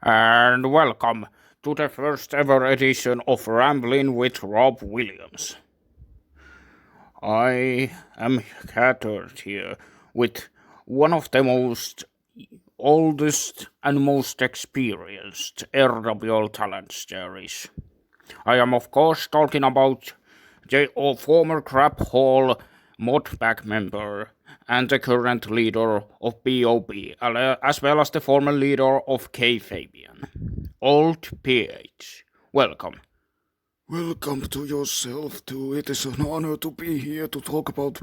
And welcome to the first ever edition of Rambling with Rob Williams. I am gathered here with one of the most oldest and most experienced RWL talents there is. I am, of course, talking about the former Crab Hall modpack member and the current leader of BOB, as well as the former leader of K Fabian. Old PH. Welcome. Welcome to yourself too. It is an honor to be here to talk about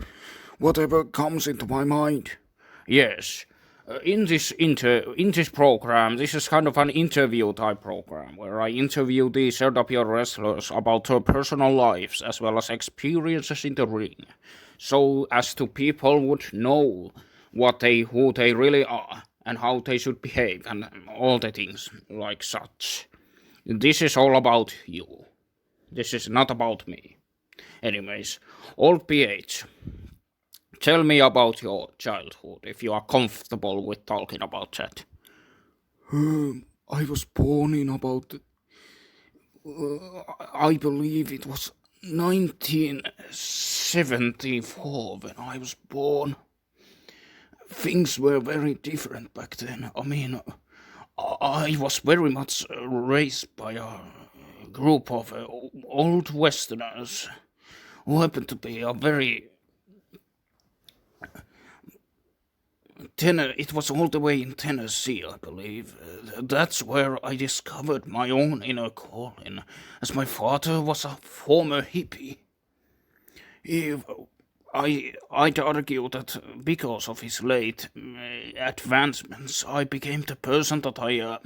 whatever comes into my mind. Yes. In this program, this is kind of an interview type program where I interview these RWL wrestlers about their personal lives as well as experiences in the ring, so as to people would know who they really are and how they should behave and all the things like such. This is all about you. This is not about me. Anyways, old PH, tell me about your childhood if you are comfortable with talking about that. I was born in about, I believe it was 1974 when I was born. Things were very different back then. I was very much raised by a group of old Westerners who happened to be a very it was all the way in Tennessee, I believe. That's where I discovered my own inner calling, as my father was a former hippie. I'd argue that because of his late advancements, I became the person that I am.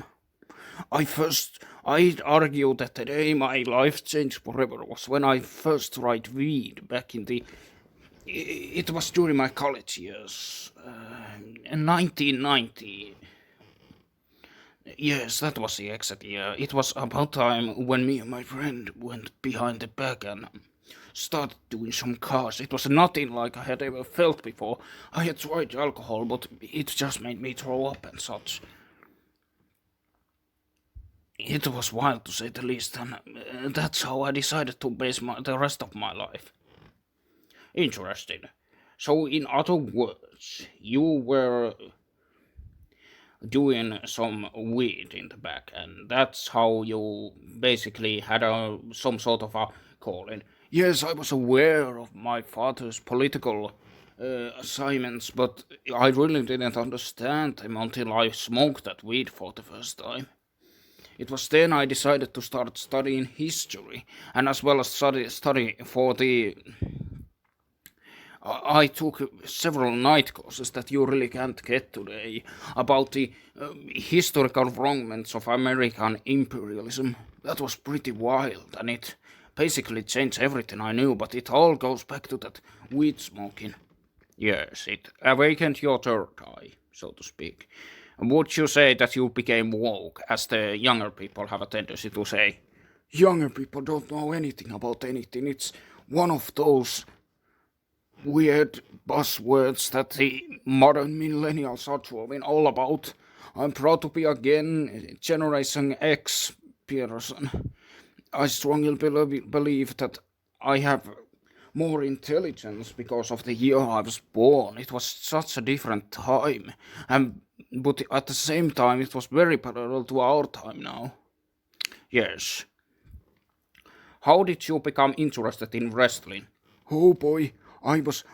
I'd argue that the day my life changed forever was when I first tried weed back in the. It was during my college years, in 1990. Yes, that was the exact year. It was about time when me and my friend went behind the back and started doing some cars. It was nothing like I had ever felt before. I had tried alcohol, but it just made me throw up and such. It was wild to say the least, and that's how I decided to base the rest of my life. Interesting. So, in other words, you were doing some weed in the back, and that's how you basically had some sort of a calling. Yes, I was aware of my father's political assignments, but I really didn't understand them until I smoked that weed for the first time. It was then I decided to start studying history, and as well as study for the. I took several night courses that you really can't get today about the historical wrongments of American imperialism. That was pretty wild, and it basically changed everything I knew, but it all goes back to that weed smoking. Yes, it awakened your third eye, so to speak. Would you say that you became woke, as the younger people have a tendency to say? Younger people don't know anything about anything. It's one of those weird buzzwords that the modern millennials are throwing all about. I'm proud to be again Generation X person. I strongly believe that I have more intelligence because of the year I was born. It was such a different time, but at the same time, it was very parallel to our time now. Yes. How did you become interested in wrestling? Oh boy,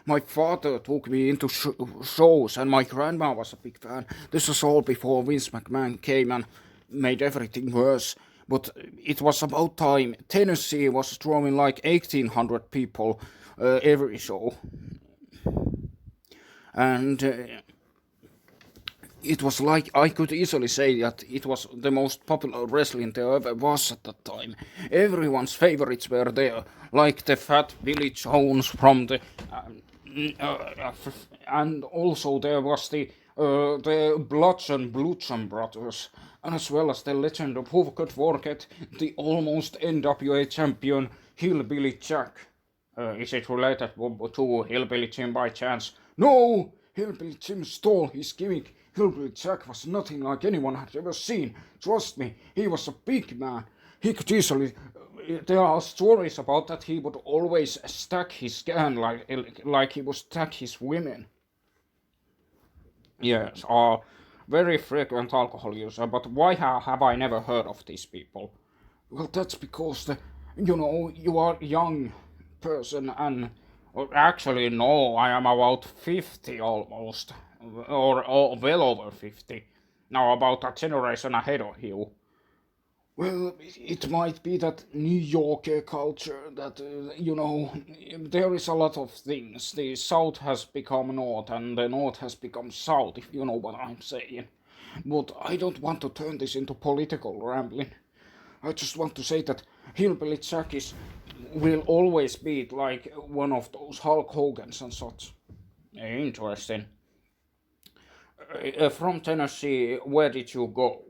my father took me into shows, and my grandma was a big fan. This was all before Vince McMahon came and made everything worse. But it was about time. Tennessee was drawing like 1,800 people every show. And it was like I could easily say that it was the most popular wrestling there ever was at that time. Everyone's favorites were there, like the Fat Billy Jones from the, and also there was the Bludgeon brothers, and as well as the legend of who could forget the almost NWA champion Hillbilly Jack. Is it related to Hillbilly Jim by chance? No, Hillbilly Jim stole his gimmick. Hillbilly Jack was nothing like anyone had ever seen. Trust me, he was a big man. He could easily. There are stories about that he would always stack his gun like he would stack his women. Yes, very frequent alcohol user, but why have I never heard of these people? Well, that's because you are a young person and Well, actually, no, I am about 50 almost, or well over 50. Now, about a generation ahead of you. well, it might be that New Yorker culture that There is a lot of things. The South has become North, and the North has become South, if you know what I'm saying. But I don't want to turn this into political rambling. I just want to say that Hillbilly Jack will always be like one of those Hulk Hogans and such. Interesting. From Tennessee, where did you go?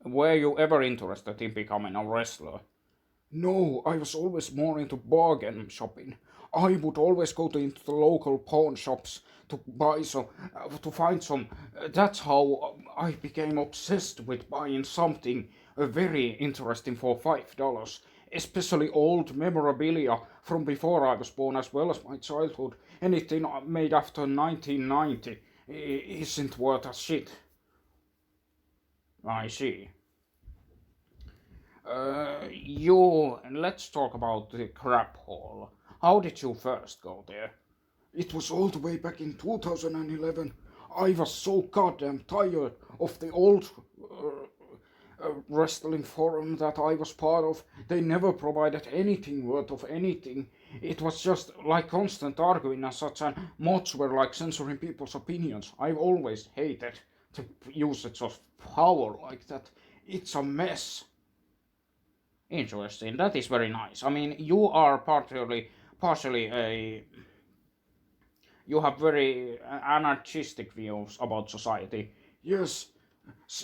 Were you ever interested in becoming a wrestler? No, I was always more into bargain shopping. I would always go into the local pawn shops to buy to find some. That's how I became obsessed with buying something very interesting for $5. Especially old memorabilia from before I was born, as well as my childhood. Anything made after 1990 isn't worth a shit. I see. You let's talk about the crap hole. How did you first go there? It was all the way back in 2011. I was so goddamn tired of the old wrestling forum that I was part of. They never provided anything worth of anything. It was just like constant arguing and such, and mods were like censoring people's opinions. I've always hated the usage of power like that. It's a mess. Interesting. That is very nice. I mean, you are partially a. You have very anarchistic views about society. Yes,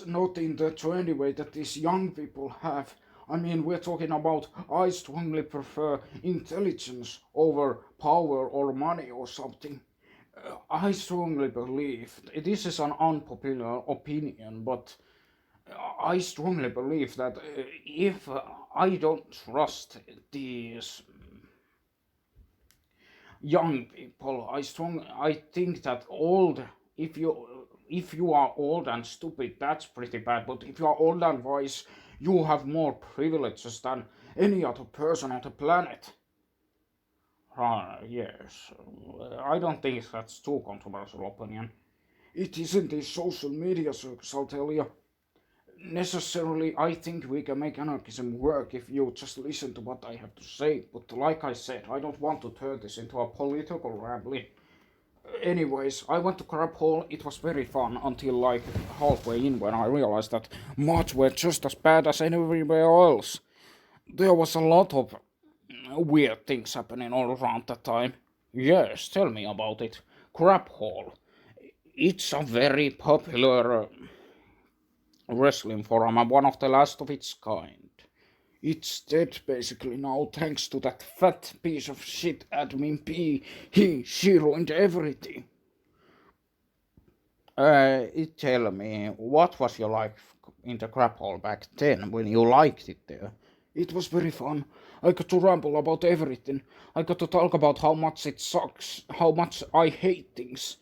not in the trendy way that these young people have. I mean, we're talking about I strongly prefer intelligence over power or money or something. I strongly believe this is an unpopular opinion, but I strongly believe that if I don't trust these young people, I think that if you are old and stupid, that's pretty bad. But if you are old and wise, you have more privileges than any other person on the planet. Yes. I don't think that's too controversial opinion. It isn't in social media circles, I'll tell you. Necessarily, I think we can make anarchism work if you just listen to what I have to say. But like I said, I don't want to turn this into a political rambling. Anyways, I went to Crab Hole. It was very fun until like halfway in when I realized that mods were just as bad as everywhere else. There was a lot of weird things happening all around that time. Yes, tell me about it. Crap Hall. It's a very popular wrestling forum and one of the last of its kind. It's dead basically now, thanks to that fat piece of shit admin P. She ruined everything. Tell me, what was your life in the crap hole back then when you liked it there? It was very fun. I got to ramble about everything. I got to talk about how much it sucks, how much I hate things.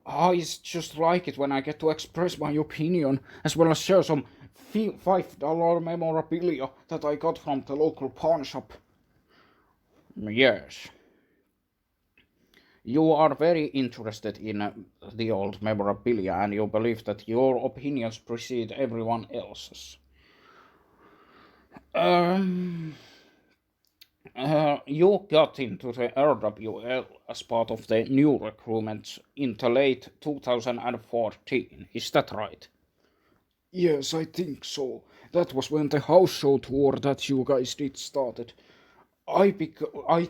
I just like it when I get to express my opinion, as well as share some $5 memorabilia that I got from the local pawn shop. Yes. You are very interested in the old memorabilia and you believe that your opinions precede everyone else's. You got into the RWL as part of the new recruitments in the late 2014, is that right? Yes, I think so. That was when the house show tour that you guys did started. I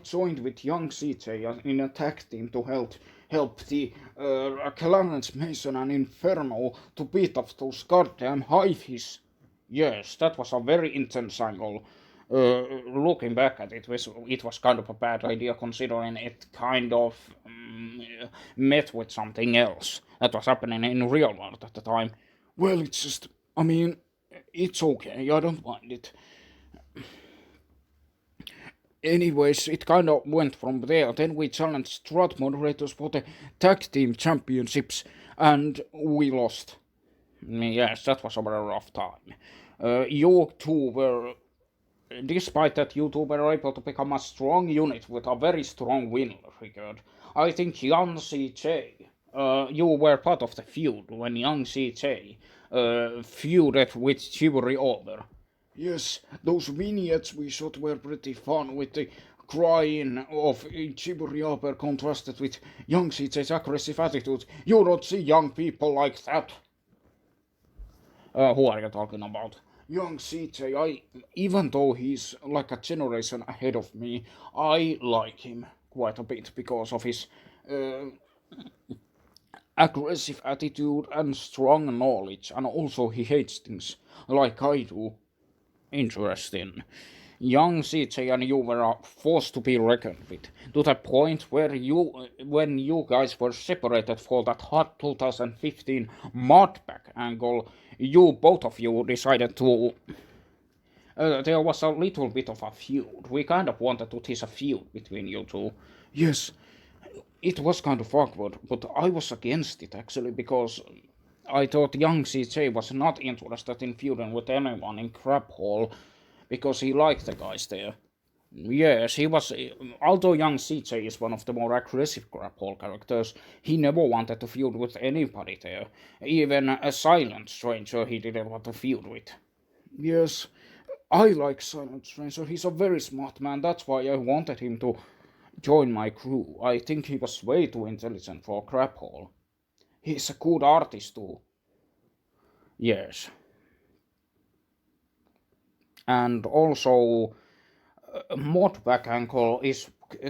joined with young CJ in a tag team to help the Clarence Mason and Inferno to beat up those goddamn hiveys. Yes, that was a very intense angle. Looking back at it, it was kind of a bad idea considering it kind of met with something else that was happening in real world at the time. Well, it's just, I mean, it's okay, I don't mind it. Anyways, it kind of went from there. Then we challenged Strat moderators for the tag team championships, and we lost. Yes, that was a very rough time. You two were, despite that, you two were able to become a strong unit with a very strong win record. I think Young CJ, you were part of the feud when Young CJ feuded with Chivalry Over. Yes, those vignettes we shot were pretty fun with the crying of Chiburiaber contrasted with young CJ's aggressive attitude. You don't see young people like that. Who are you talking about? Young CJ, even though he's like a generation ahead of me, I like him quite a bit because of his uh, aggressive attitude and strong knowledge, and also he hates things like I do. Interesting. Young CJ and you were a force to be reckoned with, to the point where when you guys were separated for that hot 2015 modpack angle, both of you decided to. There was a little bit of a feud. We kind of wanted to tease a feud between you two. Yes, it was kind of awkward, but I was against it actually because I thought young CJ was not interested in feuding with anyone in Crab Hall because he liked the guys there. Yes, he was. Although young CJ is one of the more aggressive Crab Hall characters, he never wanted to feud with anybody there. Even a silent stranger he didn't want to feud with. yes, I like Silent Stranger. He's a very smart man. That's why I wanted him to join my crew. I think he was way too intelligent for Crab Hall. He's a good artist too. Yes. And also, Modback Ankle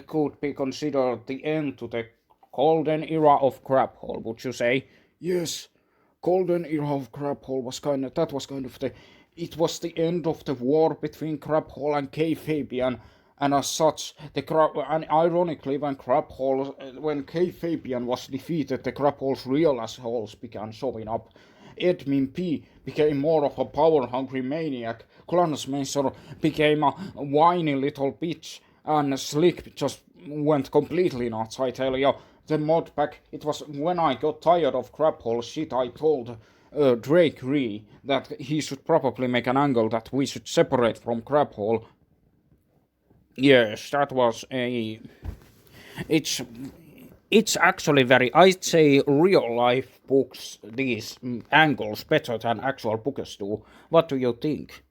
could be considered the end to the golden era of Crab Hall, would you say? Yes, golden era of Crab Hall was that was kind of the it was the end of the war between Crab Hall and K-Fabian, and as such, and ironically, when K-Fabian was defeated, the Crab Hall's real assholes began showing up. Edmin P became more of a power-hungry maniac, Clarence Mason became a whiny little bitch, and Slick just went completely nuts, I tell you. The mod pack, it was when I got tired of Crab Hall shit, I told Drake Ree that he should probably make an angle that we should separate from Crab Hall. Yes, that was a. It's it's actually very. I'd say real life books these angles better than actual books do. What do you think?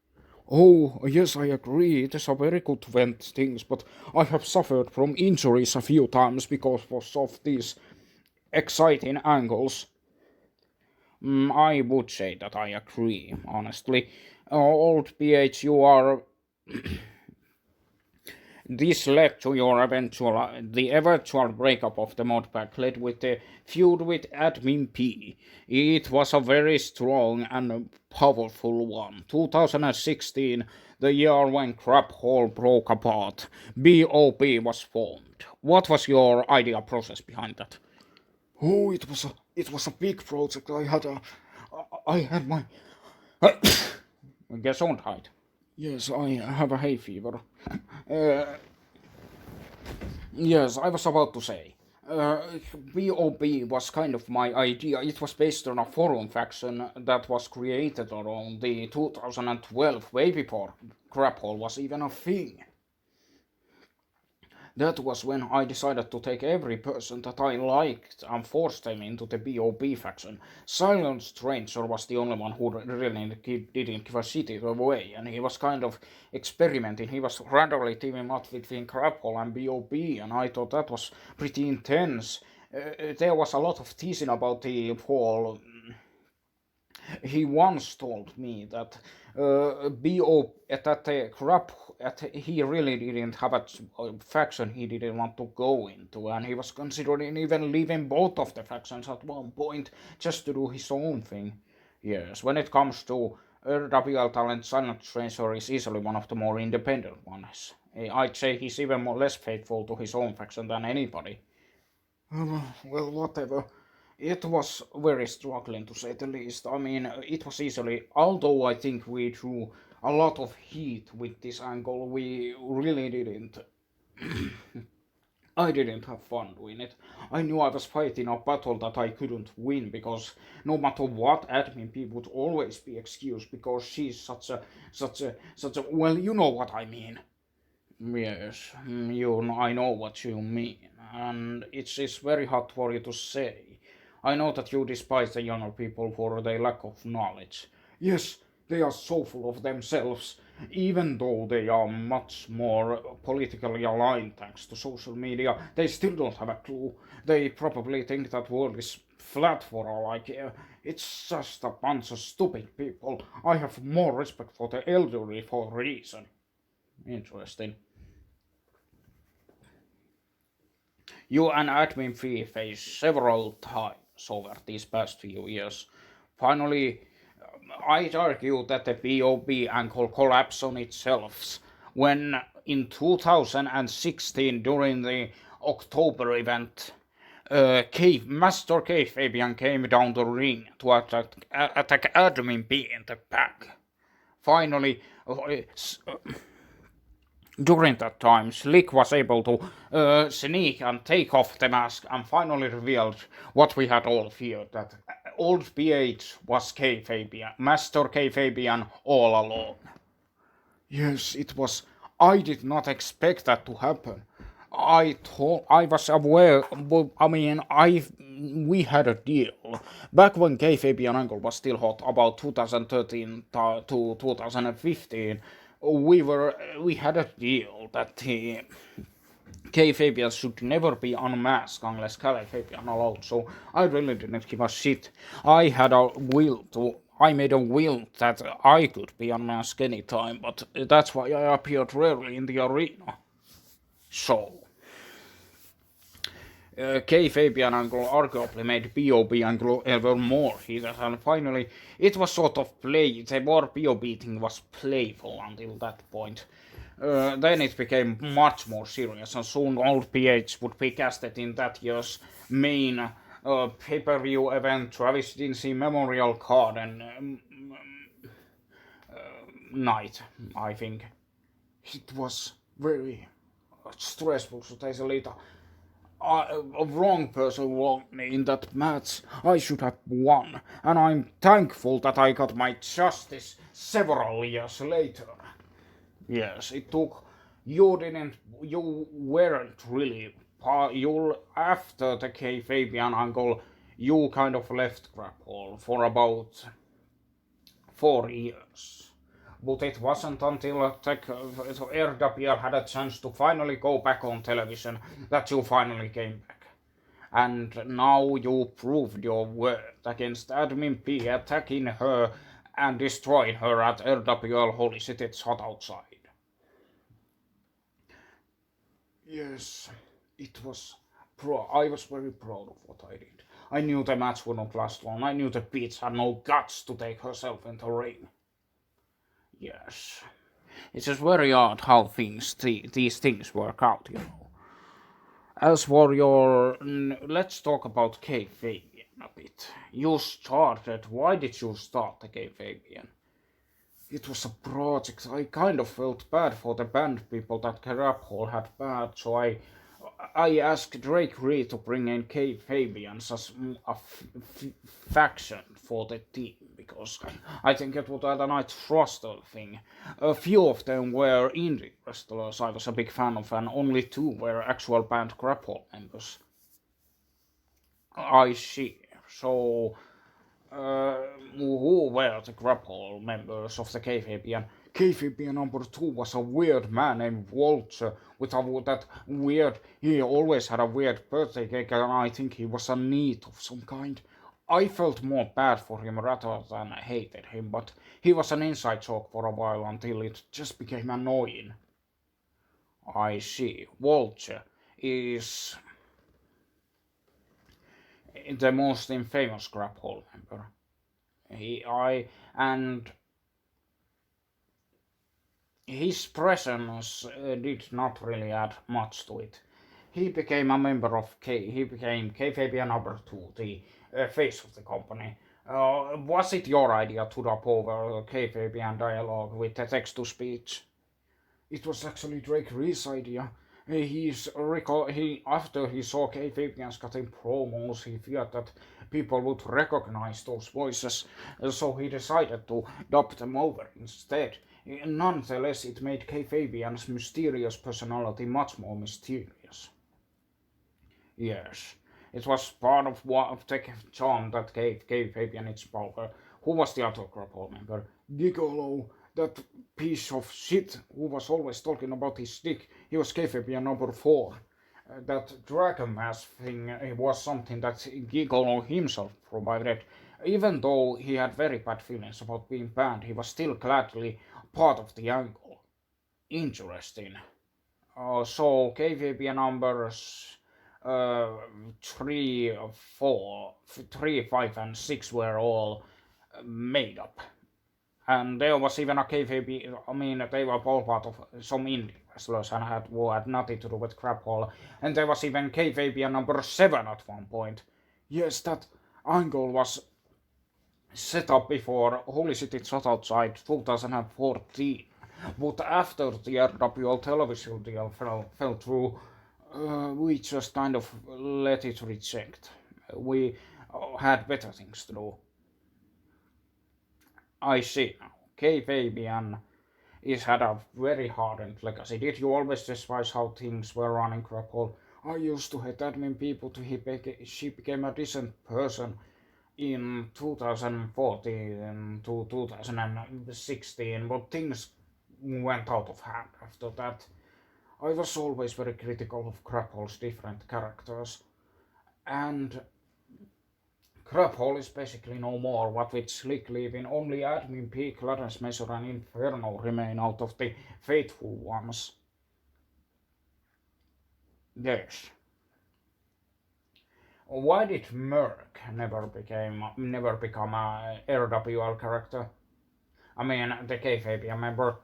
Oh, yes, I agree. It is a very good vent things, but I have suffered from injuries a few times because of these exciting angles. I would say that I agree, honestly. Old PH, you are. This led to the eventual breakup of the modpack, led with the feud with Admin P. It was a very strong and powerful one. 2016, the year when Crab Hall broke apart, BOP was formed. What was your idea process behind that? Oh, it was a big project. I had my Gesundheit. yes, I have a hay fever. Yes, I was about to say. BOB was kind of my idea. It was based on a forum faction that was created around the 2012, way before Crap Hole was even a thing. That was when I decided to take every person that I liked and force them into the BOB faction. Silent Stranger was the only one who really didn't give a shit away, and he was kind of experimenting. He was randomly teaming up between Crapple and BOB, and I thought that was pretty intense. There was a lot of teasing about the whole. He once told me that he really didn't have a faction he didn't want to go into, and he was considering even leaving both of the factions at one point just to do his own thing. Yes, when it comes to RWL talent Silent Stranger is easily one of the more independent ones. I'd say he's even more less faithful to his own faction than anybody. Well, whatever. It was very struggling to say the least. I mean, it was easily, although I think we drew a lot of heat with this angle, we really didn't. I didn't have fun doing it. I knew I was fighting a battle that I couldn't win because no matter what, admin P would always be excused because she's such a, well, you know what I mean. Yes, I know what you mean, and it's very hard for you to say. I know that you despise the younger people for their lack of knowledge. Yes, they are so full of themselves, even though they are much more politically aligned thanks to social media. They still don't have a clue. They probably think that world is flat for all I care. It's just a bunch of stupid people. I have more respect for the elderly for a reason. Interesting. You and admin fee faced several times over these past few years. Finally, I'd argue that the BOB angle collapsed on itself when in 2016 during the October event, Master K Fabian came down the ring to attack Admin B in the back. Finally, during that time, Slick was able to sneak and take off the mask and finally revealed what we had all feared, that old PH was K Fabian, Master K Fabian all along. Yes, it was. I did not expect that to happen. I was aware. I mean, we had a deal back when K Fabian Angle was still hot, about 2013 to 2015. We had a deal that K Fabian should never be unmasked unless K Fabian allowed. So I really didn't give a shit. I made a will that I could be unmasked anytime, but that's why I appeared rarely in the arena. So, K Fabian angle arguably made BOB angle ever more heated, and finally it was sort of play. The more BOB thing was playful until that point. Then it became much more serious, and soon old PH would be casted in that year's main pay-per-view event, Travis Dinsey Memorial Card and night, I think. It was very stressful, to say the least. A wrong person won me in that match. I should have won, and I'm thankful that I got my justice several years later. Yes, it took. You weren't really. You after the K Fabian angle, you kind of left Grapple for about 4 years. But it wasn't until RWR had a chance to finally go back on television that you finally came back. And now you proved your worth against Admin P, attacking her and destroying her at RWL Holy City. It's hot outside. Yes, it was. I was very proud of what I did. I knew the match would not last long. I knew the Peach had no guts to take herself into the ring. Yes. It's just very odd how these things work out, you know. As for your. Let's talk about K Fabian a bit. You started. Why did you start the K Fabian? It was a project. I kind of felt bad for the band people that Rap Hall had bad, so I asked Drake Reed to bring in K Fabians as a faction for the team because I think it would add a nice roster thing. A few of them were indie wrestlers I was a big fan of, and only two were actual band Grapple members. I see. So, who were the Grapple members of the KFAB? KFAB number 2 was a weird man named Walter with that weird. He always had a weird birthday cake, and I think he was a NEET of some kind. I felt more bad for him rather than hated him, but he was an inside joke for a while until it just became annoying. I see. Walter is the most infamous Grapple member. And his presence did not really add much to it. He became a member of he became KFAB number two, the face of the company. Was it your idea to dub over KFAB and dialogue with the text to speech? It was actually Drake Reed's idea. He after he saw K-Fabians cutting promos, he feared that people would recognize those voices, so he decided to dub them over instead. Nonetheless, it made K-Fabian's mysterious personality much more mysterious. Yes, it was part of one of the charm that gave Fabian its power. Who was the other couple member? Gigolo, that piece of shit who was always talking about his dick. He was Fabian number four. That dragon mask thing was something that Gigolo himself provided. Even though he had very bad feelings about being banned, he was still gladly part of the angle. Interesting. So KVB numbers uh, 3, 4, 3, 5, and 6 were all made up. And there was even a KVB, I mean, they were all part of some indie wrestlers and had nothing to do with Crap Hall. And there was even KVB number 7 at one point. Yes, that angle was set up before Holy City Shot Outside 2014. But after the RWL television deal fell through, we just kind of let it reject. We had better things to do. I see now. K. Fabian is had a very hardened legacy. Did you always despise how things were running, Crapple? I used to hate admin people she became a decent person in 2014 to 2016, but things went out of hand after that. I was always very critical of Crapole's different characters, and Craphole is basically no more. What with Slick leaving, only Admin P, Clarence Messer, and Inferno remain out of the faithful ones. Yes. Why did Merc never become a RWL character? I mean, the kayfabe, I remember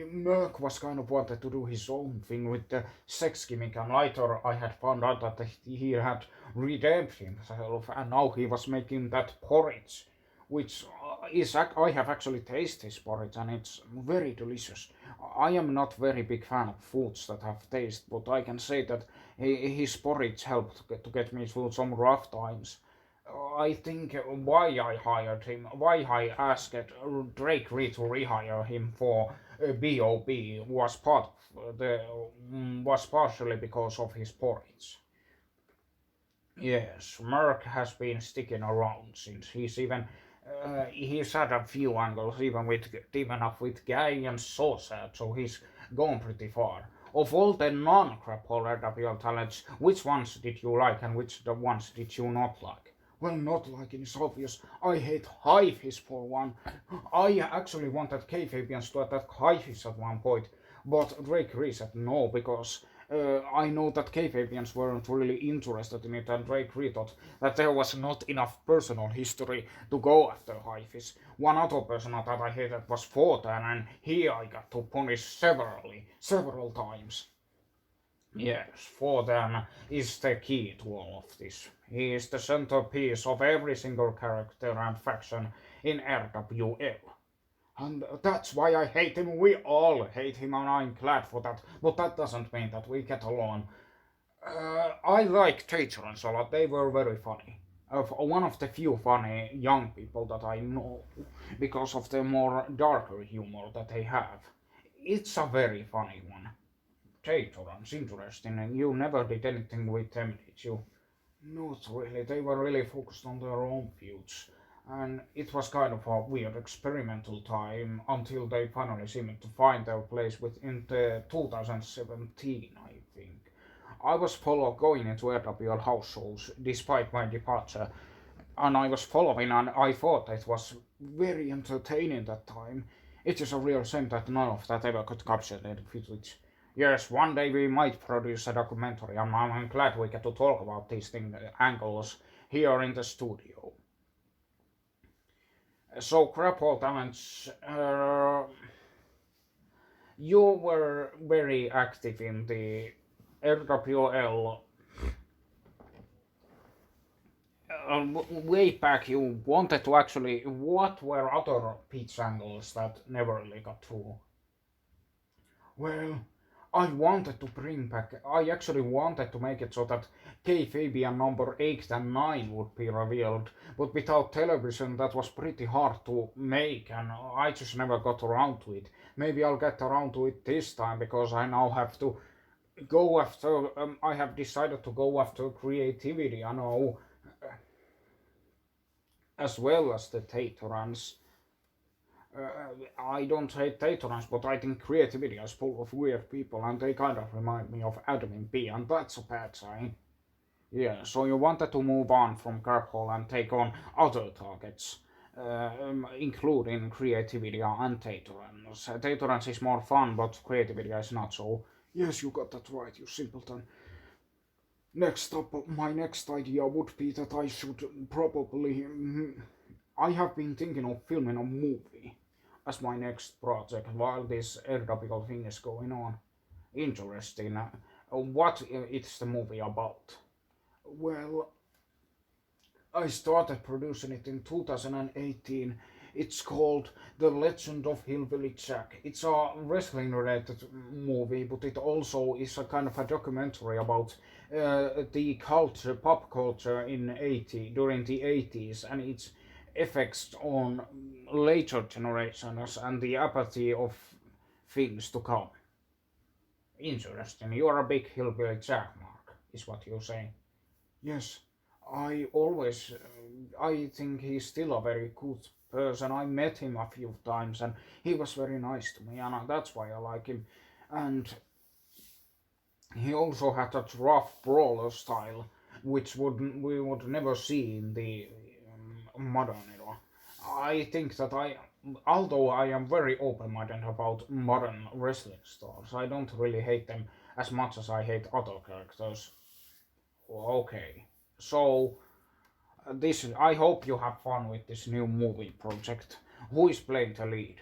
Merc was kind of wanted to do his own thing with the sex gimmick, and later I had found out that he had redeemed himself, and now he was making that porridge, which I have actually tasted his porridge, and it's very delicious. I am not very big fan of foods that have taste, but I can say that his porridge helped to get me through some rough times. I think why I asked Drake Reed to rehire him for BOB was partially because of his porridge. Yes, Merck has been sticking around since he's had a few angles even up with Guy and Saucer, so he's gone pretty far. Of all the non-crapple RWL talents, which ones did you like and which the ones did you not like? Well, not liking is obvious. I hate Hyphis for one. I actually wanted K-Fabians to attack Hyphis at one point, but Drake Reed said no because I know that K-Fabians weren't really interested in it, and Drake Reed thought that there was not enough personal history to go after Hyphis. One other person that I hated was Fortan, and he I got to punish several times. Yes, Fortan is the key to all of this. He is the centerpiece of every single character and faction in RWL. And that's why I hate him. We all hate him, and I'm glad for that. But that doesn't mean that we get along. I like Tatrons a lot. They were very funny. One of the few funny young people that I know, because of the more darker humor that they have. It's a very funny one. Tatrons, interesting. And you never did anything with them, did you? Not really. They were really focused on their own feuds. And it was kind of a weird experimental time until they finally seemed to find their place within the 2017, I think. I was going into RWL house shows despite my departure, and I was following, and I thought it was very entertaining that time. It is a real shame that none of that ever could capture the footage. Yes, one day we might produce a documentary, and I'm glad we get to talk about these angles here in the studio. So, Crapple Talents, You were very active in the RWL. Way back, you wanted to actually. What were other pitch angles that never really got through? Well, I wanted to bring back. I actually wanted to make it so that K-Fabian number 8 and 9 would be revealed, but without television that was pretty hard to make, and I just never got around to it. Maybe I'll get around to it this time because I now have to go after. I have decided to go after creativity. I know, as well as the Tatorans. I don't hate Tatorans, but I think creativity is full of weird people, and they kind of remind me of Admin B, and that's a bad sign. Yeah, so you wanted to move on from Carpool and take on other targets, including creativity and Tatorans. Tatorans is more fun, but creativity is not so. Yes, you got that right, you simpleton. Next up, my next idea would be that I should probably. I have been thinking of filming a movie as my next project while this aeronautical thing is going on. Interesting. What is the movie about? Well, I started producing it in 2018. It's called The Legend of Hillbilly Jack. It's a wrestling related movie, but it also is a kind of a documentary about the culture, pop culture in during the 80s, and its effects on later generations and the apathy of things to come. Interesting. You're a big hillbilly Jack, Mark, is what you say. Yes, I always, I think he's still a very good person. I met him a few times and he was very nice to me, and that's why I like him. And he also had that rough brawler style, which we would never see in the modern era. I think that although I am very open-minded about modern wrestling stars, I don't really hate them as much as I hate other characters. Okay, so this I hope you have fun with this new movie project. Who is playing the lead?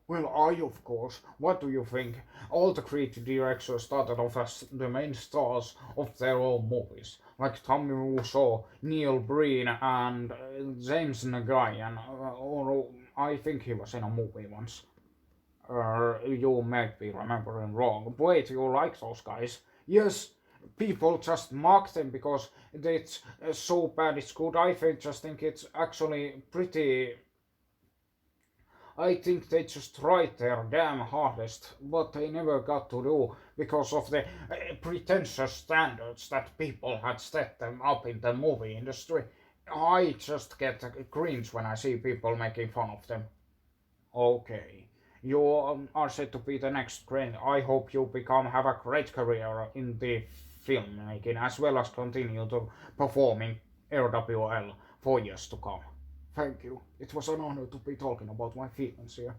Well, I of course. What do you think? All the creative directors started off as the main stars of their own movies, like Tommy Wiseau, Neil Breen, and James Nagayan. Or I think he was in a movie once. You might be remembering wrong. Wait, you like those guys? Yes, people just mock them because it's so bad it's good. Just think it's actually pretty. I think they just tried their damn hardest, but they never got to do because of the pretentious standards that people had set them up in the movie industry. I just get cringe when I see people making fun of them. Okay. You are said to be the next great. I hope you have a great career in the filmmaking as well as continue to performing RWL for years to come. Thank you. It was an honor to be talking about my feelings here.